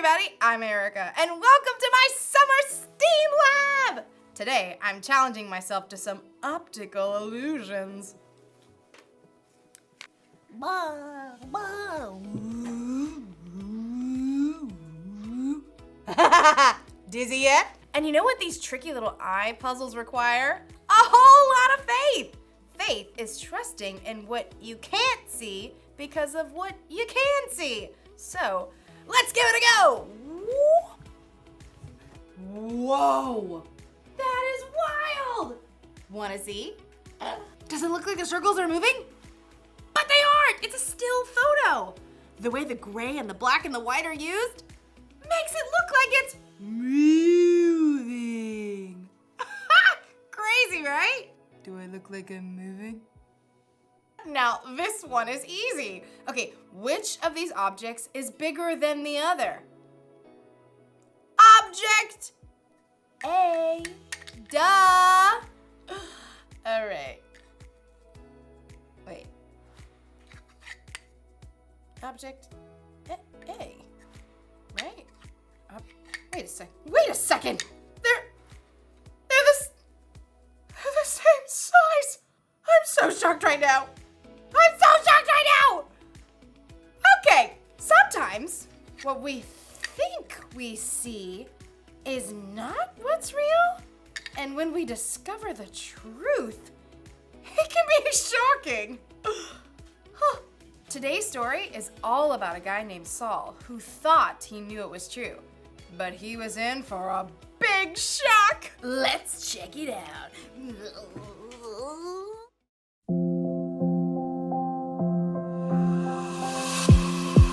everybody, I'm Erica, and welcome to my Summer STEAM Lab! Today, I'm challenging myself to some optical illusions. Dizzy yet? And you know what these tricky little eye puzzles require? A whole lot of faith! Faith is trusting in what you can't see because of what you can see. So, let's give it a go! Whoa! That is wild! Wanna see? Does it look like the circles are moving? But they aren't! It's a still photo! The way the gray and the black and the white are used makes it look like it's moving. Crazy, right? Do I look like I'm moving? Now, this one is easy. Okay, which of these objects is bigger than the other? Object A. Duh. All right. Wait. Object A. Right? Wait a second. They're the same size. I'm so shocked right now. Okay, sometimes what we think we see is not what's real. And when we discover the truth, it can be shocking. Today's story is all about a guy named Saul who thought he knew it was true, but he was in for a big shock. Let's check it out.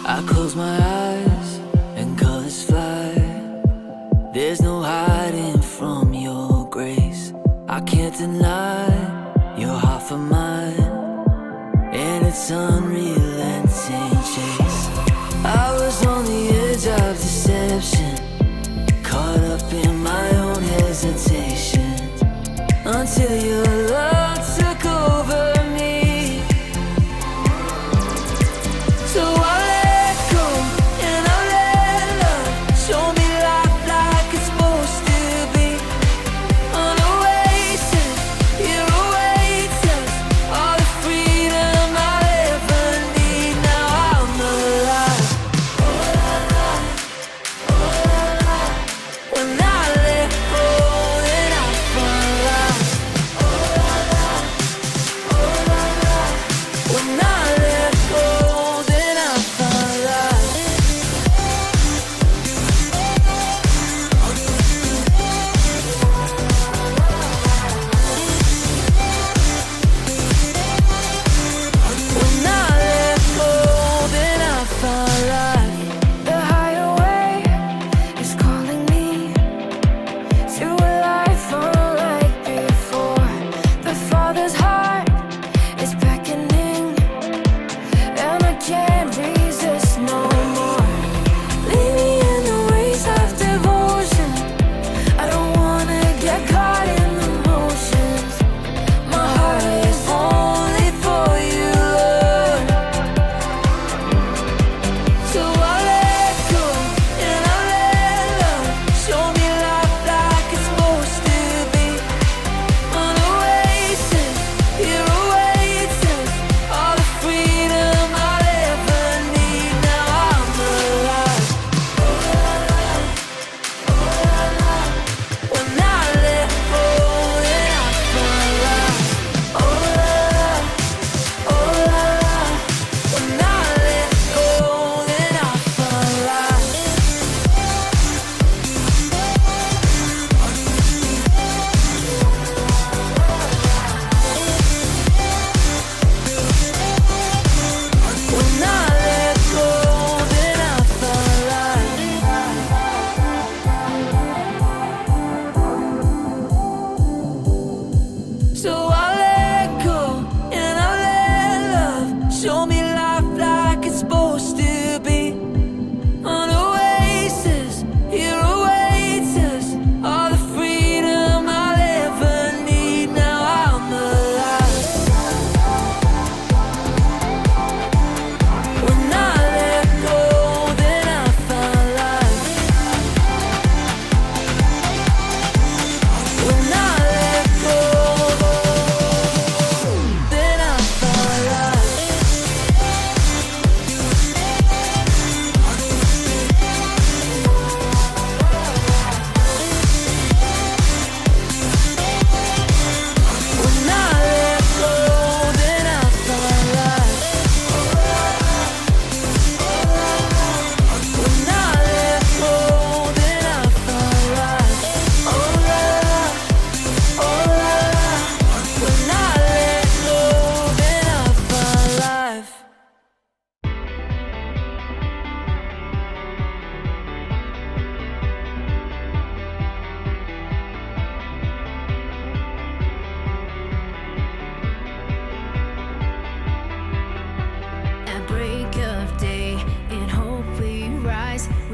I close my eyes and colors fly. There's no hiding from your grace. I can't deny you're half of mine, and it's unrelenting chase. I was on the edge of deception, caught up in my own hesitation, until your love took over me. So I let go and I let love show me life like it's supposed to be. On oasis, here awaits us all the freedom I'll ever need. Now I'm alive. Oh la la, oh la la. When I let go, then I find life. Oh la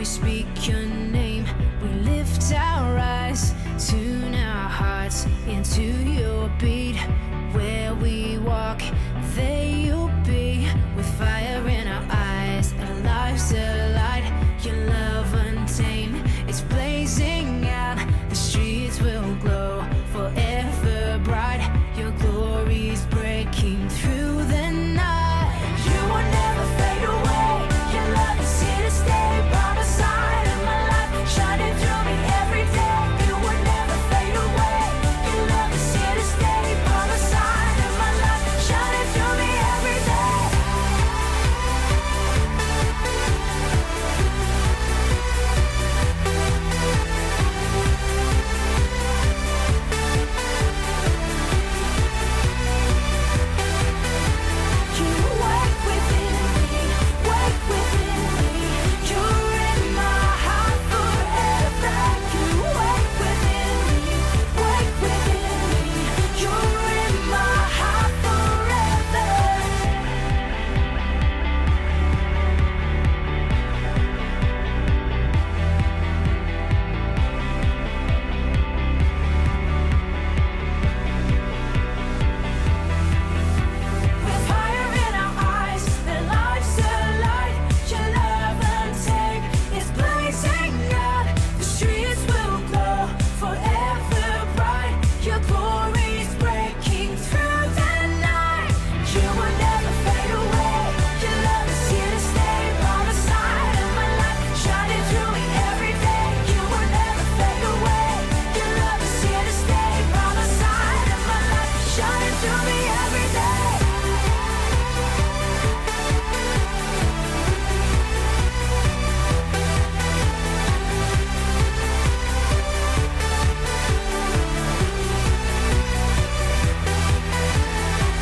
speak your name, we lift our eyes, tune our hearts into your beat. Where we walk, there you'll be, with fire in our eyes, our lives alight. Your love untamed, it's blazing out. The streets will glow forever bright. Your glory's breaking through the night. You will never fade away. Your love is here to stay by my side of my life, shining through me every day. You will never fade away. Your love is here to stay by my side of my life, shining through me every day. You wake within me, wake within me. You're in my heart forever. You wake within me, wake within me. You're in my heart forever. With fire in our eyes, the lights alight. Your love untamed is blazing out. The streets will glow forever bright. Your glory's breaking through the night. You will never fade away. Your love is here to stay by the side of my life, shining through me every day. You will never fade away. Your love is here to stay by the side of my life, shining through me every day.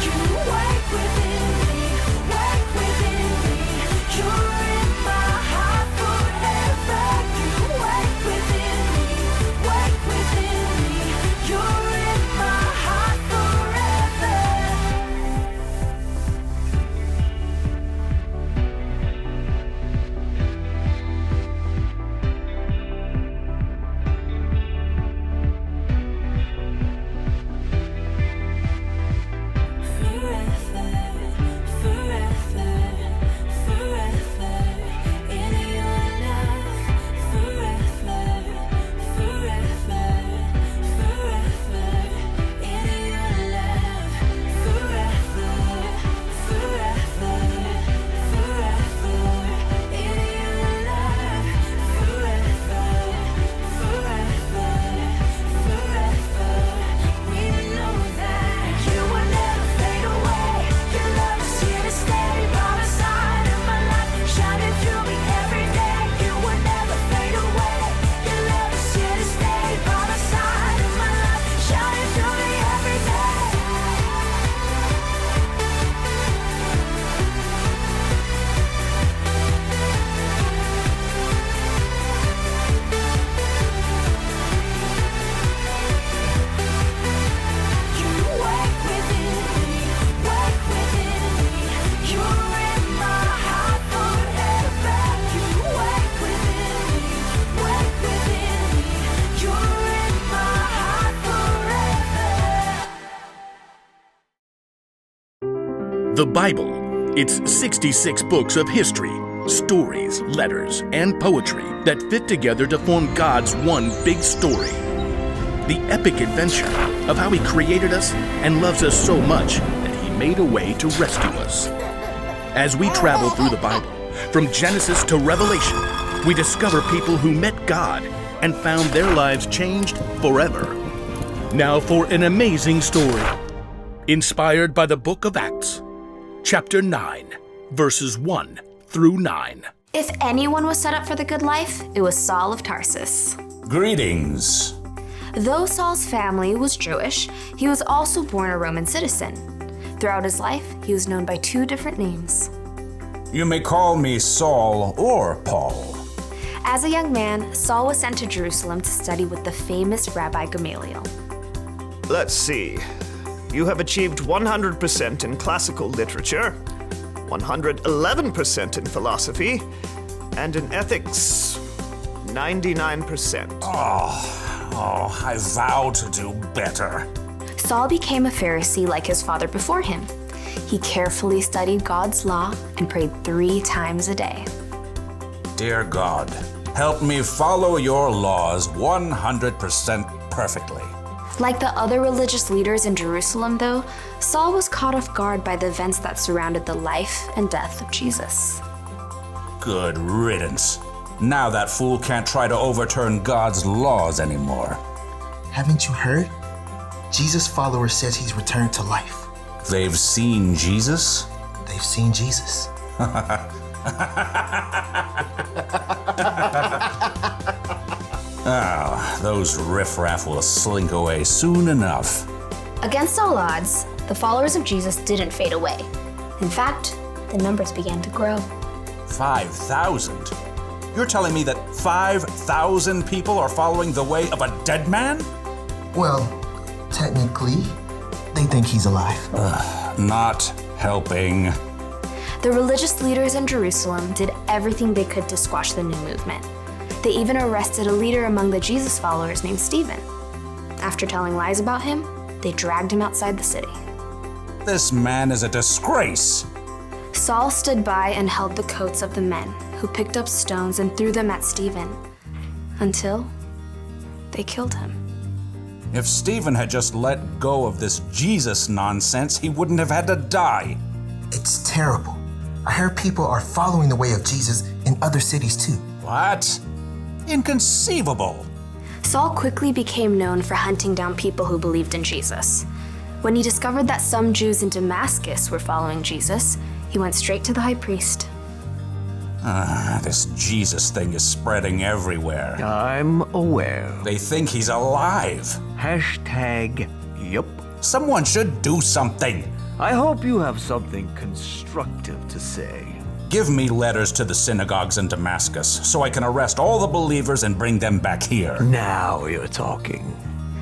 You wake within me, wake within me. You're in my heart forever. You wake within me, wake within me. You're in my heart forever. Forever, forever, forever in your love. Forever, forever, forever in your love. Forever, forever, forever in your love. Forever, forever, forever. We know that you will never fade away. Your love is here to stay by the side of my life, shining through me every day. You will never fade away. Your love is here to stay by the side of my life, shining through me every day. You wake within me, wake within me. You're in my heart forever. You wake within me, wake within me. You're in my heart forever. The Bible. It's 66 books of history, stories, letters, and poetry that fit together to form God's one big story. The epic adventure of how He created us and loves us so much that He made a way to rescue us. As we travel through the Bible, from Genesis to Revelation, we discover people who met God and found their lives changed forever. Now for an amazing story, inspired by the book of Acts, chapter 9, verses 1 through 9. If anyone was set up for the good life, it was Saul of Tarsus. Greetings. Though Saul's family was Jewish, he was also born a Roman citizen. Throughout his life, he was known by 2 different names. You may call me Saul or Paul. As a young man, Saul was sent to Jerusalem to study with the famous Rabbi Gamaliel. Let's see. You have achieved 100% in classical literature, 111% in philosophy, and in ethics, 99%. Oh, I vow to do better. Saul became a Pharisee like his father before him. He carefully studied God's law and prayed 3 times a day. Dear God, help me follow your laws 100% perfectly. Like the other religious leaders in Jerusalem, though, Saul was caught off guard by the events that surrounded the life and death of Jesus. Good riddance. Now that fool can't try to overturn God's laws anymore. Haven't you heard? Jesus' follower says he's returned to life. They've seen Jesus? They've seen Jesus. Those riffraff will slink away soon enough. Against all odds, the followers of Jesus didn't fade away. In fact, the numbers began to grow. 5,000? You're telling me that 5,000 people are following the way of a dead man? Well, technically, they think he's alive. Not helping. The religious leaders in Jerusalem did everything they could to squash the new movement. They even arrested a leader among the Jesus followers named Stephen. After telling lies about him, they dragged him outside the city. This man is a disgrace. Saul stood by and held the coats of the men who picked up stones and threw them at Stephen until they killed him. If Stephen had just let go of this Jesus nonsense, he wouldn't have had to die. It's terrible. I heard people are following the way of Jesus in other cities too. What? Inconceivable. Saul quickly became known for hunting down people who believed in Jesus. When he discovered that some Jews in Damascus were following Jesus, he went straight to the high priest. This Jesus thing is spreading everywhere. I'm aware. They think he's alive. Hashtag yup. Someone should do something. I hope you have something constructive to say. Give me letters to the synagogues in Damascus so I can arrest all the believers and bring them back here. Now you're talking.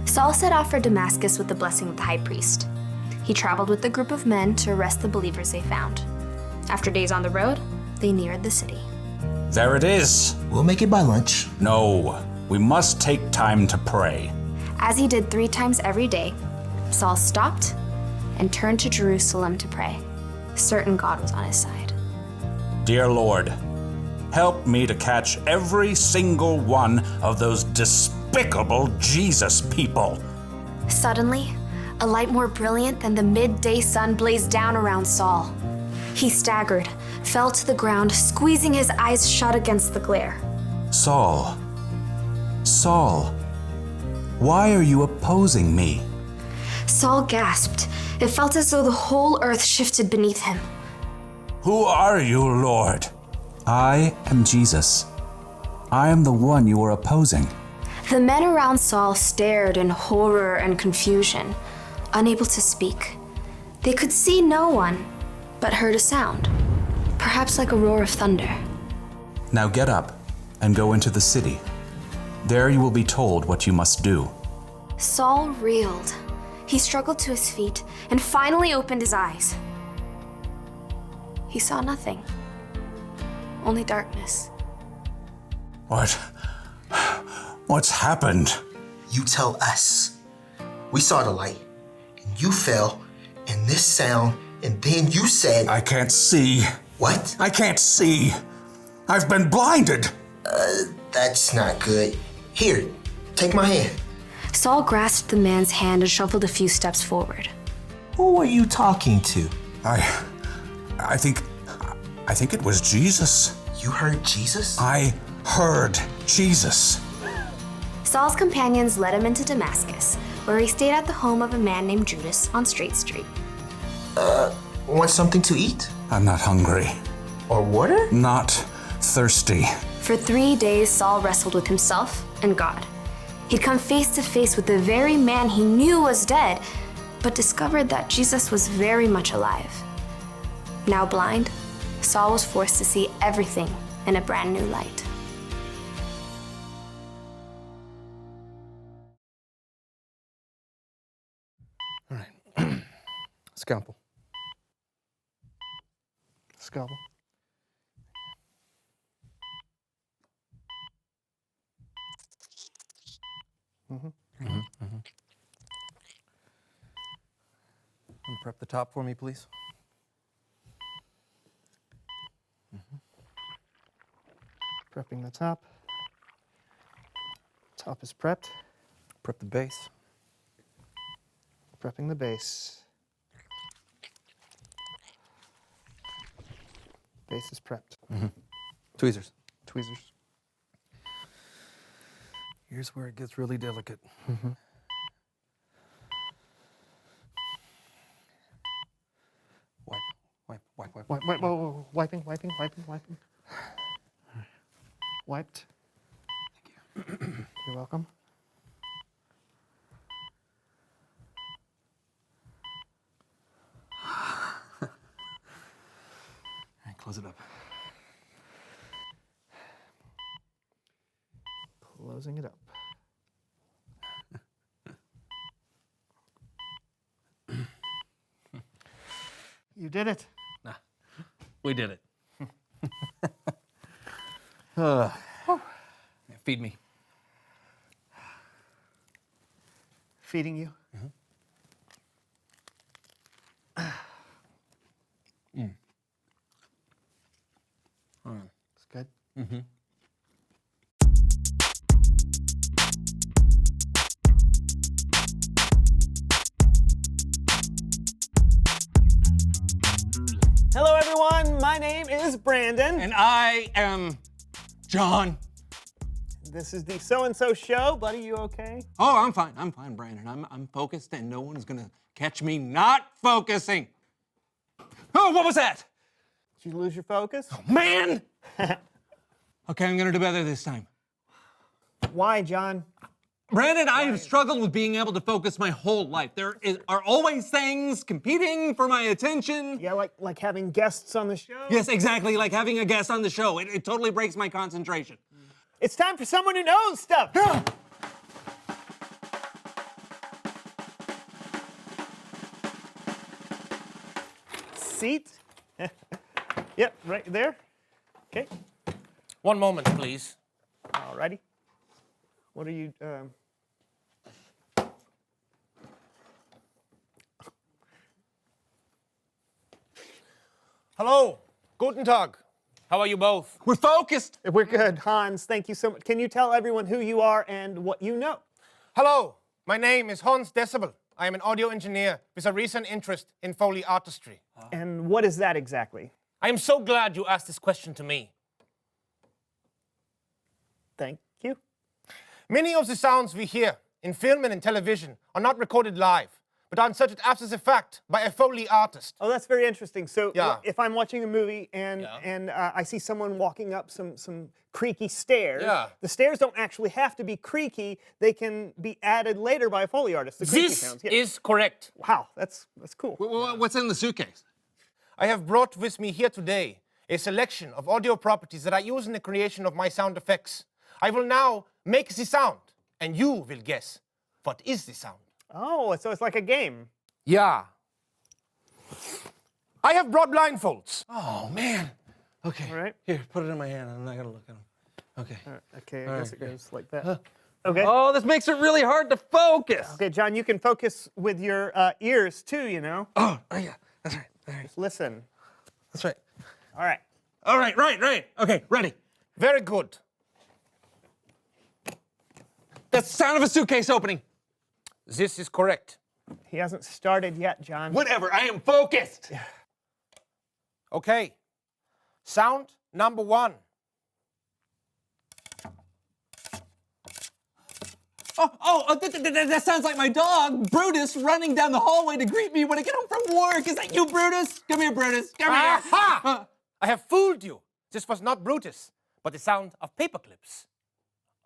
Saul set off for Damascus with the blessing of the high priest. He traveled with a group of men to arrest the believers they found. After days on the road, they neared the city. There it is. We'll make it by lunch. No, we must take time to pray. As he did 3 times every day, Saul stopped and turned to Jerusalem to pray, certain God was on his side. Dear Lord, help me to catch every single one of those despicable Jesus people. Suddenly, a light more brilliant than the midday sun blazed down around Saul. He staggered, fell to the ground, squeezing his eyes shut against the glare. Saul, why are you opposing me? Saul gasped. It felt as though the whole earth shifted beneath him. Who are you, Lord? I am Jesus. I am the one you are opposing. The men around Saul stared in horror and confusion, unable to speak. They could see no one, but heard a sound, perhaps like a roar of thunder. Now get up and go into the city. There you will be told what you must do. Saul reeled. He struggled to his feet and finally opened his eyes. He saw nothing, only darkness. What's happened? You tell us. We saw the light, and you fell, and this sound, and then you said... I can't see. What? I can't see. I've been blinded. That's not good. Here, take my hand. Saul grasped the man's hand and shuffled a few steps forward. Who are you talking to? I think it was Jesus. You heard Jesus? I heard Jesus. Saul's companions led him into Damascus, where he stayed at the home of a man named Judas on Straight Street. Want something to eat? I'm not hungry. Or water? Not thirsty. For 3 days, Saul wrestled with himself and God. He'd come face to face with the very man he knew was dead, but discovered that Jesus was very much alive. Now blind, Saul was forced to see everything in a brand new light. All right. Scalpel. Scalpel. And prep the top for me, please. Prepping the top. Top is prepped. Prep the base. Prepping the base. Base is prepped. Tweezers. Tweezers. Here's where it gets really delicate. Wipe. Wiping. Wiped. Thank you. You're welcome. All right, close it up. Closing it up. You did it. Nah, we did it. Feed me. Feeding you. It's good. Hello, everyone. My name is Brandon. And I am John. This is the So-and-So Show. Buddy, you okay? Oh, I'm fine, Brandon. I'm focused, and no one's gonna catch me not focusing. Oh, what was that? Did you lose your focus? Man! Okay, I'm gonna do better this time. Why, John? Brandon, I have struggled with being able to focus my whole life. Are always things competing for my attention. Yeah, like having guests on the show? Yes, exactly, like having a guest on the show. It totally breaks my concentration. It's time for someone who knows stuff. Seat? Yep, right there. Okay, One moment, please. alrighty. What are you, Hello. Guten Tag. How are you both? We're focused. We're good. Hans, thank you so much. Can you tell everyone who you are and what you know? Hello. My name is Hans Decibel. I am an audio engineer with a recent interest in Foley artistry. And what is that exactly? I am so glad you asked this question to me. Thank you. Many of the sounds we hear in film and in television are not recorded live, but are inserted after the fact by a Foley artist. Oh, that's very interesting. So Yeah. if I'm watching a movie and I see someone walking up some creaky stairs, Yeah. the stairs don't actually have to be creaky. They can be added later by a Foley artist. The creaky This sounds. Yeah. is correct. Wow, that's cool. What's in the suitcase? I have brought with me here today a selection of audio properties that I use in the creation of my sound effects. I will now make the sound, and you will guess what is the sound. Oh, so it's like a game. Yeah. I have brought blindfolds. Oh, man. Okay. All right. Here, put it in my hand. I'm not gonna look at them. Okay. Okay, All I guess right, it okay. goes like that. Okay. Oh, this makes it really hard to focus. Okay, John, you can focus with your ears too, you know. Oh, yeah. That's right. All right. Just listen. That's right. All right. All right, right. Okay, ready. Very good. That's the sound of a suitcase opening. This is correct. He hasn't started yet, John. Whatever, I am focused. Okay. Sound number 1. That sounds like my dog, Brutus, running down the hallway to greet me when I get home from work. Is that you, Brutus? Come here, Brutus. Come here. Aha! I have fooled you. This was not Brutus, but the sound of paper clips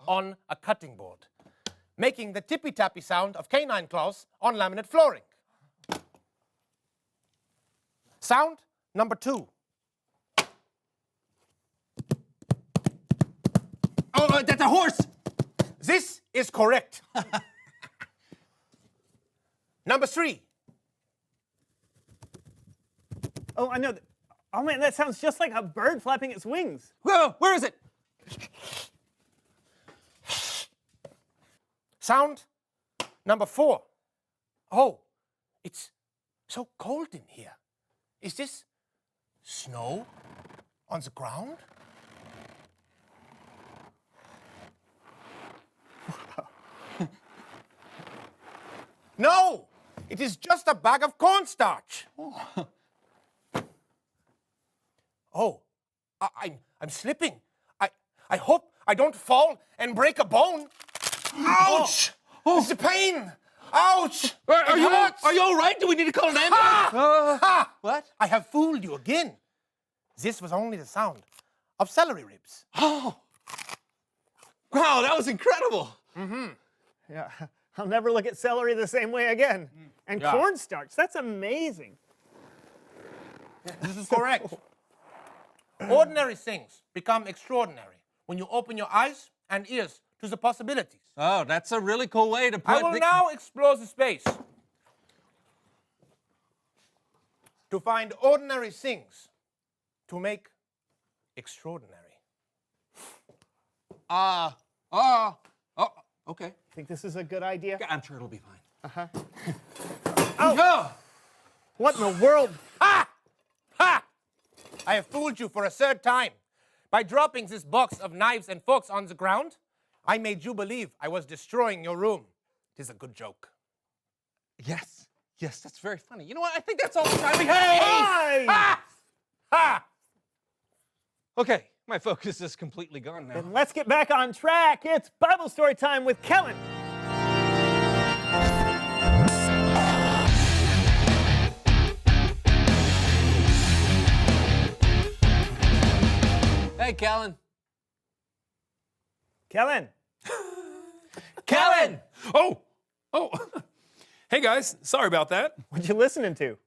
on a cutting board, making the tippy-tappy sound of canine claws on laminate flooring. Sound number 2. Oh, that's a horse. This is correct. Number 3. Oh, I know. Oh man, that sounds just like a bird flapping its wings. Whoa, where is it? Sound number 4. Oh, it's so cold in here. Is this snow on the ground? No, it is just a bag of cornstarch. Oh, I'm slipping. I hope I don't fall and break a bone. Ouch! Oh. It's the pain. Ouch! Are you hurts. all right? Do we need to call an ambulance? What? I have fooled you again. This was only the sound of celery ribs. Oh. Wow, that was incredible. Yeah, I'll never look at celery the same way again. And Yeah. cornstarch, that's amazing. This is correct. Ordinary things become extraordinary when you open your eyes and ears to the possibilities. Oh, that's a really cool way to put I will now explore the space to find ordinary things to make extraordinary. Okay. Think this is a good idea? I'm sure it'll be fine. Oh! What in the world? Ha! Ha! I have fooled you for a third time. By dropping this box of knives and forks on the ground, I made you believe I was destroying your room. It is a good joke. Yes, that's very funny. You know what? I think that's all the time we have. Hey! Ha! Ha! Okay, my focus is completely gone now. And let's get back on track. It's Bible story time with Kellen. Hey, Kellen. Kellen. Kellen! Oh. Hey, guys. Sorry about that. What you listening to?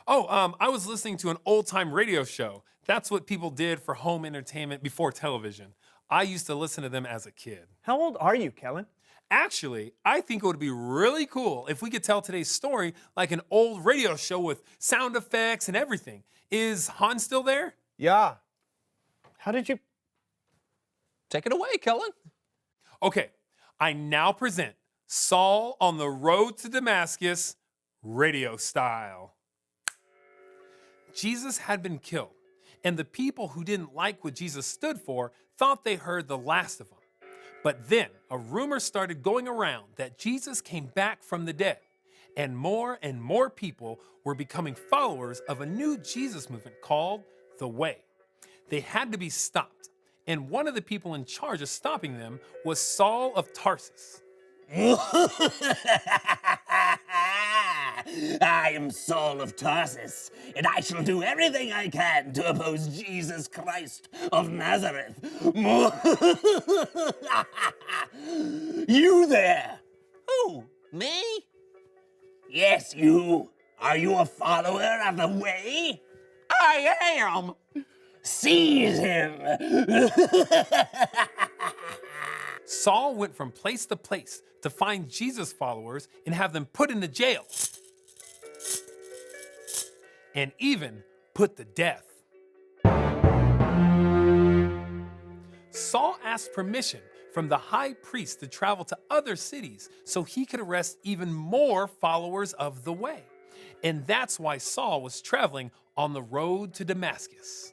I was listening to an old-time radio show. That's what people did for home entertainment before television. I used to listen to them as a kid. How old are you, Kellen? Actually, I think it would be really cool if we could tell today's story like an old radio show with sound effects and everything. Is Han still there? Yeah. How did you... Take it away, Kellen. Okay, I now present Saul on the Road to Damascus, radio style. Jesus had been killed, and the people who didn't like what Jesus stood for thought they heard the last of him. But then a rumor started going around that Jesus came back from the dead, and more people were becoming followers of a new Jesus movement called the Way. They had to be stopped, and one of the people in charge of stopping them was Saul of Tarsus. I am Saul of Tarsus, and I shall do everything I can to oppose Jesus Christ of Nazareth. You there? Who? Me? Yes, you. Are you a follower of the Way? I am. Seize him. Saul went from place to place to find Jesus followers and have them put into jail. And even put to death. Saul asked permission from the high priest to travel to other cities so he could arrest even more followers of the Way. And that's why Saul was traveling on the road to Damascus.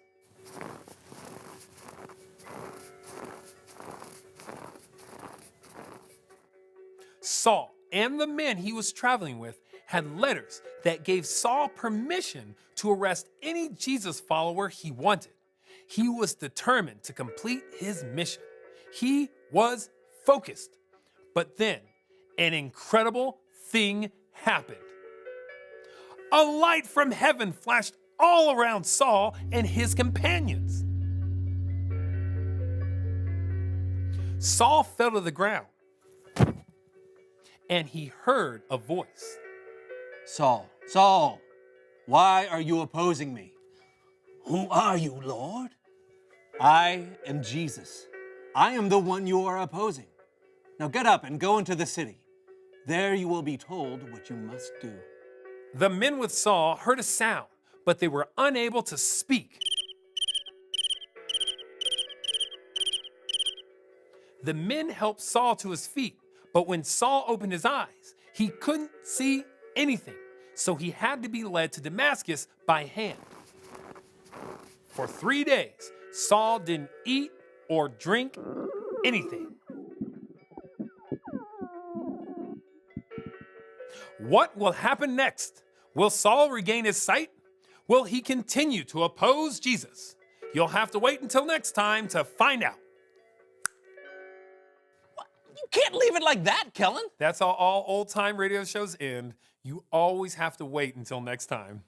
Saul and the men he was traveling with had letters that gave Saul permission to arrest any Jesus follower he wanted. He was determined to complete his mission. He was focused. But then an incredible thing happened. A light from heaven flashed all around Saul and his companions. Saul fell to the ground, and he heard a voice. Saul, Saul, why are you opposing me? Who are you, Lord? I am Jesus. I am the one you are opposing. Now get up and go into the city. There you will be told what you must do. The men with Saul heard a sound, but they were unable to speak. The men helped Saul to his feet, But when Saul opened his eyes, he couldn't see anything. So he had to be led to Damascus by hand. For 3 days, Saul didn't eat or drink anything. What will happen next? Will Saul regain his sight? Will he continue to oppose Jesus? You'll have to wait until next time to find out. You can't leave it like that, Kellen. That's how all old-time radio shows end. You always have to wait until next time.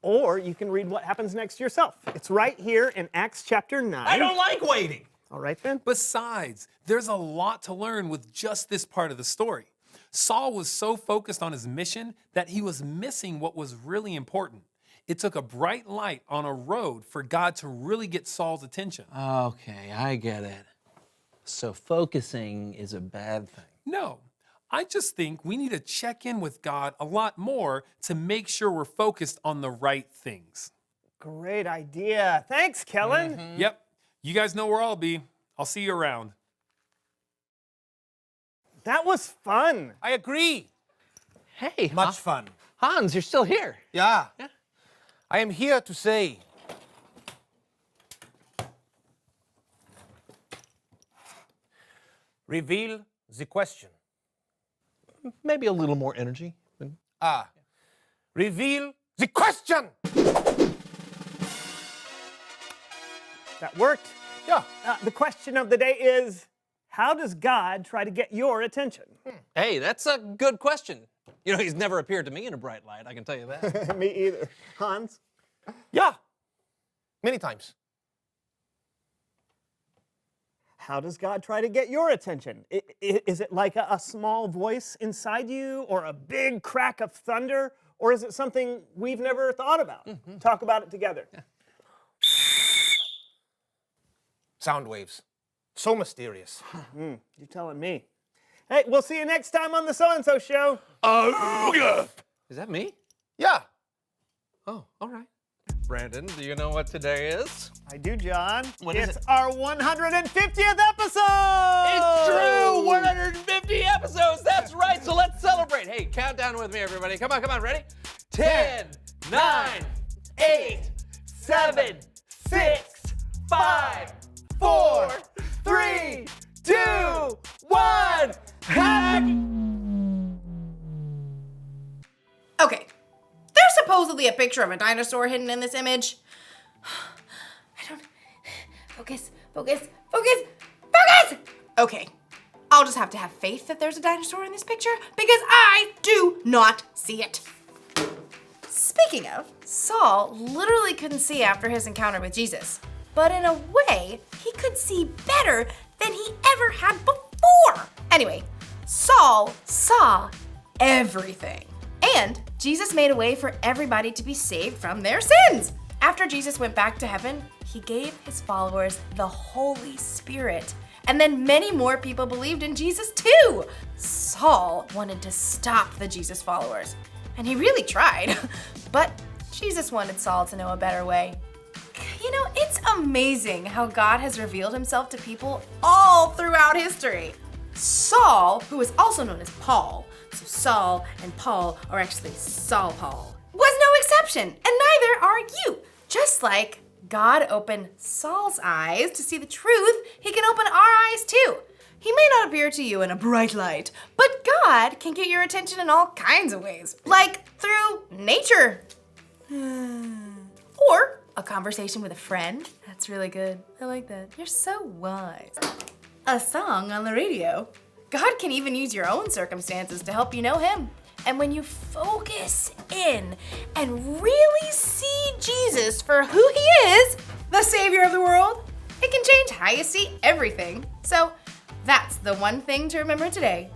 Or you can read what happens next yourself. It's right here in Acts chapter 9. I don't like waiting. All right then. Besides, there's a lot to learn with just this part of the story. Saul was so focused on his mission that he was missing what was really important. It took a bright light on a road for God to really get Saul's attention. Okay, I get it. So focusing is a bad thing. No, I just think we need to check in with God a lot more to make sure we're focused on the right things. Great idea. Thanks, Kellen. Yep, you guys know where I'll be. I'll see you around. That was fun. I agree. Hey, Much fun. Hans, you're still here. Yeah. I am here to say, reveal the question. Maybe a little more energy. Reveal the question. That worked. Yeah. The question of the day is, how does God try to get your attention? Hey, that's a good question. You know, he's never appeared to me in a bright light, I can tell you that. Me either. Hans? Yeah. Many times. How does God try to get your attention? Is it like a small voice inside you, or a big crack of thunder, or is it something we've never thought about? Talk about it together. Yeah. Sound waves. So mysterious. You're telling me. Hey, we'll see you next time on the So-and-So Show. Is that me? Yeah. Oh, all right. Brandon, do you know what today is? I do, John. What is it's it? our 150th episode! It's true! 150 episodes! That's right, so let's celebrate. Hey, count down with me, everybody. Come on, ready? 10, 9, 8, 7, 6, 5, 4, 3, 2, 1, hack! Okay, there's supposedly a picture of a dinosaur hidden in this image. I don't... Focus. Okay, I'll just have to have faith that there's a dinosaur in this picture because I do not see it. Speaking of, Saul literally couldn't see after his encounter with Jesus. But in a way, he could see better than he ever had before. Anyway, Saul saw everything. And Jesus made a way for everybody to be saved from their sins. After Jesus went back to heaven, he gave his followers the Holy Spirit. And then many more people believed in Jesus too. Saul wanted to stop the Jesus followers. And he really tried. But Jesus wanted Saul to know a better way. You know, it's amazing how God has revealed himself to people all throughout history. Saul, who is also known as Paul, so Saul and Paul are actually Saul Paul, was no exception, and neither are you. Just like God opened Saul's eyes to see the truth, he can open our eyes too. He may not appear to you in a bright light, but God can get your attention in all kinds of ways, like through nature. Or a conversation with a friend. That's really good. I like that. You're so wise. A song on the radio. God can even use your own circumstances to help you know him. And when you focus in and really see Jesus for who he is, the Savior of the world, it can change how you see everything. So that's the one thing to remember today.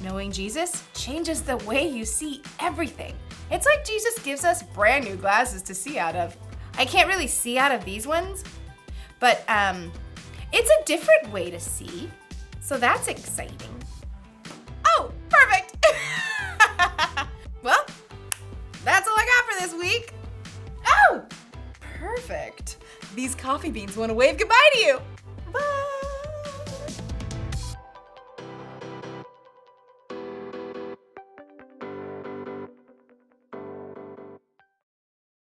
Knowing Jesus changes the way you see everything. It's like Jesus gives us brand new glasses to see out of. I can't really see out of these ones, but it's a different way to see, so that's exciting. Oh, perfect! Well, that's all I got for this week. Oh, perfect. These coffee beans want to wave goodbye to you.